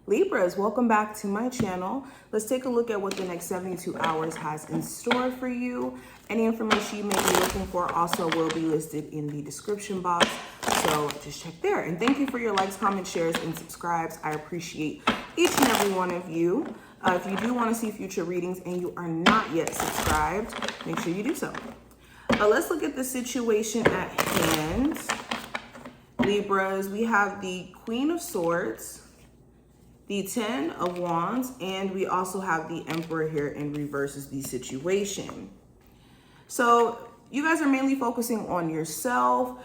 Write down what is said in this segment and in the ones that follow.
Libras, welcome back to my channel. Let's take a look at what the next 72 hours has in store for you. Any information you may be looking for also will be listed in the description box, so just check there. And thank you for your likes, comments, shares, and subscribes. I appreciate each and every one of you. If you do want to see future readings and you are not yet subscribed, make sure you do so. Let's look at the situation at hand. Libras, we have the Queen of Swords, the 10 of Wands, and we also have the Emperor here in reverse is the situation. So you guys are mainly focusing on yourself,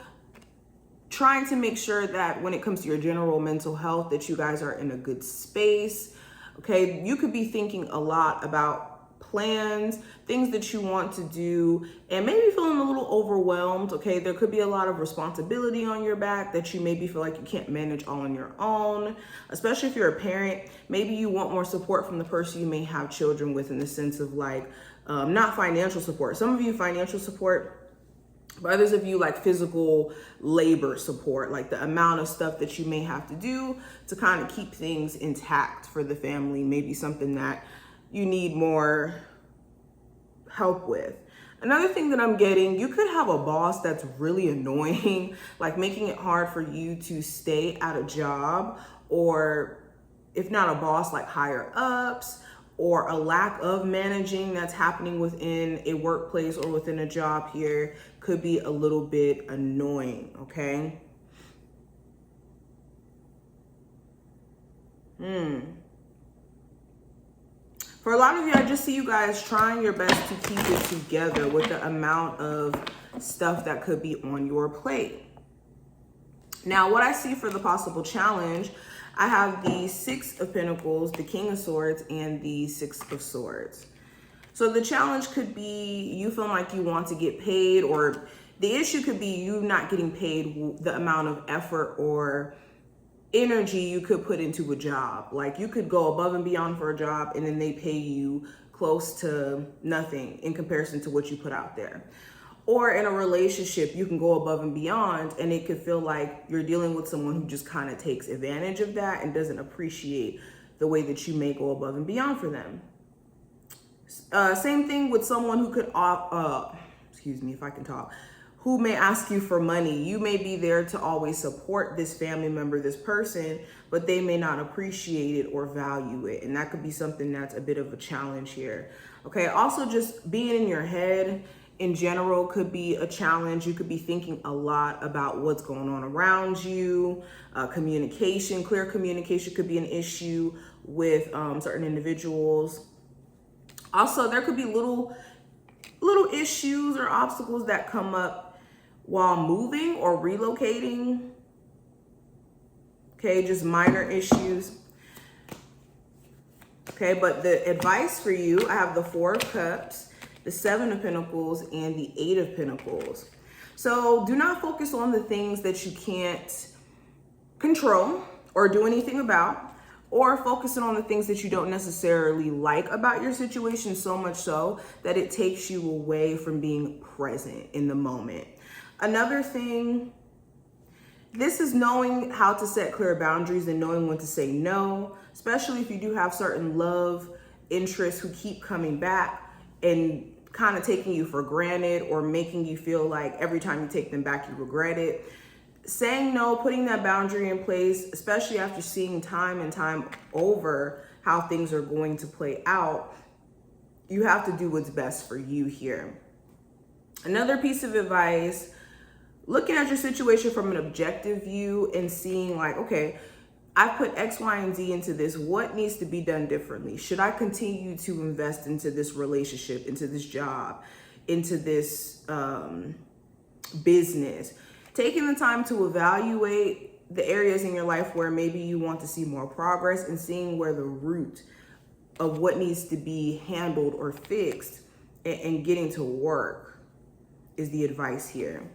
trying to make sure that when it comes to your general mental health that you guys are in a good space. Okay, you could be thinking a lot about plans, things that you want to do, and maybe feeling a little overwhelmed. Okay, there could be a lot of responsibility on your back that you maybe feel like you can't manage all on your own, especially if you're a parent. Maybe you want more support from the person you may have children with, in the sense of like not financial support. Some of you financial support, but others of you like physical labor support, like the amount of stuff that you may have to do to kind of keep things intact for the family, maybe something that you need more help with. Another thing that I'm getting, you could have a boss that's really annoying, like making it hard for you to stay at a job, or if not a boss, like higher ups, or a lack of managing that's happening within a workplace or within a job here could be a little bit annoying, okay? For a lot of you, I just see you guys trying your best to keep it together with the amount of stuff that could be on your plate. Now, what I see for the possible challenge, I have the 6 of Pentacles, the King of Swords, and the 6 of Swords. So the challenge could be you feeling like you want to get paid, or the issue could be you not getting paid the amount of effort or energy you could put into a job. Like you could go above and beyond for a job and then they pay you close to nothing in comparison to what you put out there. Or in a relationship, you can go above and beyond and it could feel like you're dealing with someone who just kind of takes advantage of that and doesn't appreciate the way that you may go above and beyond for them. Same thing with someone who could, excuse me if I can talk, who may ask you for money. You may be there to always support this family member, this person, but they may not appreciate it or value it. And that could be something that's a bit of a challenge here. Okay, also just being in your head in general could be a challenge. You could be thinking a lot about what's going on around you. Communication, clear communication could be an issue with certain individuals. Also, there could be little issues or obstacles that come up while moving or relocating. Okay, just minor issues. Okay, but the advice for you, I have the 4 of Cups, the 7 of Pentacles, and the 8 of Pentacles. So do not focus on the things that you can't control or do anything about, or focusing on the things that you don't necessarily like about your situation, so much so that it takes you away from being present in the moment. Another thing, this is knowing how to set clear boundaries and knowing when to say no, especially if you do have certain love interests who keep coming back and kind of taking you for granted or making you feel like every time you take them back, you regret it. Saying no, putting that boundary in place, especially after seeing time and time over how things are going to play out, you have to do what's best for you here. Another piece of advice, looking at your situation from an objective view and seeing like, okay, I put X, Y, and Z into this. What needs to be done differently? Should I continue to invest into this relationship, into this job, into this business? Taking the time to evaluate the areas in your life where maybe you want to see more progress and seeing where the root of what needs to be handled or fixed and getting to work is the advice here.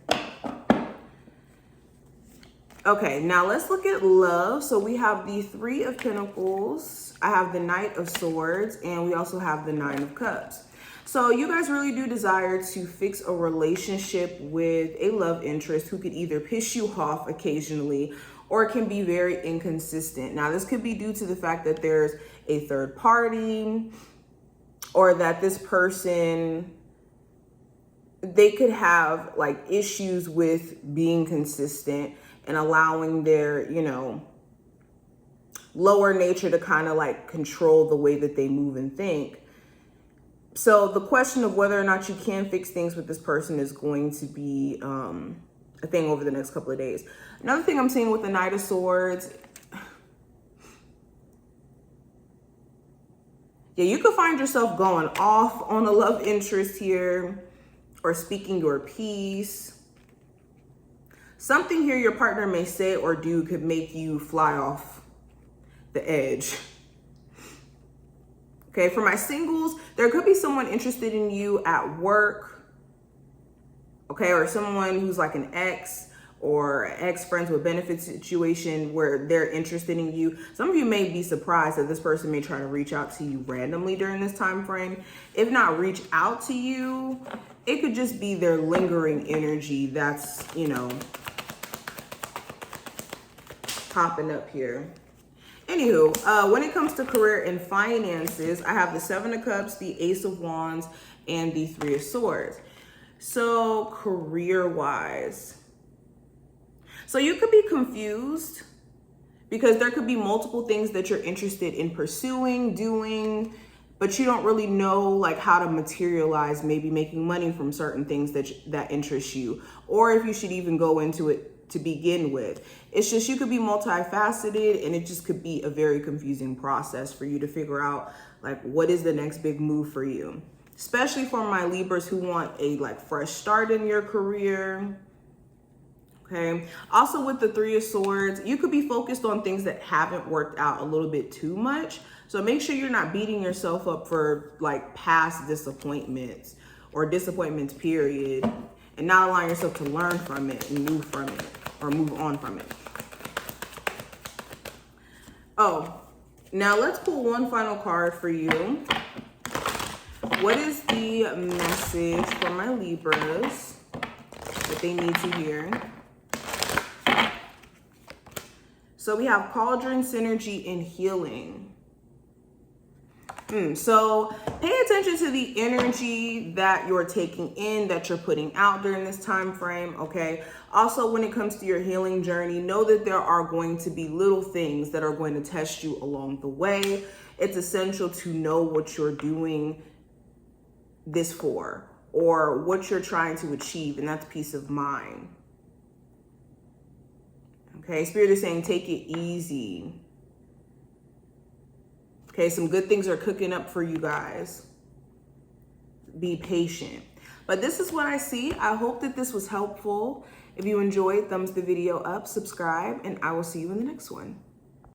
Okay, now let's look at love. So we have the 3 of Pentacles, I have the Knight of Swords, and we also have the 9 of Cups. So you guys really do desire to fix a relationship with a love interest who could either piss you off occasionally or it can be very inconsistent. Now, this could be due to the fact that there's a third party, or that this person, they could have like issues with being consistent and allowing their, you know, lower nature to kind of like control the way that they move and think. So the question of whether or not you can fix things with this person is going to be a thing over the next couple of days. Another thing I'm seeing with the Knight of Swords, yeah, you could find yourself going off on a love interest here, or speaking your piece. Something here your partner may say or do could make you fly off the edge. Okay, for my singles, there could be someone interested in you at work, okay, or someone who's like an ex or ex-friends with benefits situation where they're interested in you. Some of you may be surprised that this person may try to reach out to you randomly during this time frame. If not reach out to you, it could just be their lingering energy that's, you know, popping up here. Anywho, when it comes to career and finances, I have the Seven of Cups, the Ace of Wands, and the Three of Swords. So career-wise, so you could be confused because there could be multiple things that you're interested in pursuing, doing, but you don't really know like how to materialize maybe making money from certain things that interest you, or if you should even go into it to begin with. It's just, you could be multifaceted, and it just could be a very confusing process for you to figure out like what is the next big move for you, especially for my Libras who want a like fresh start in your career. Okay, also with the Three of Swords, you could be focused on things that haven't worked out a little bit too much, so make sure you're not beating yourself up for like past disappointments or disappointments period, and not allowing yourself to learn from it and move from it, or move on from it. Oh, now let's pull one final card for you. What is the message for my Libras that they need to hear? So we have Cauldron, Synergy, and Healing. So pay attention to the energy that you're taking in, that you're putting out during this time frame, okay? Also, when it comes to your healing journey, know that there are going to be little things that are going to test you along the way. It's essential to know what you're doing this for, or what you're trying to achieve, and that's peace of mind. Okay, Spirit is saying take it easy. Okay, some good things are cooking up for you guys. Be patient. But this is what I see. I hope that this was helpful. If you enjoyed, thumbs the video up, subscribe, and I will see you in the next one.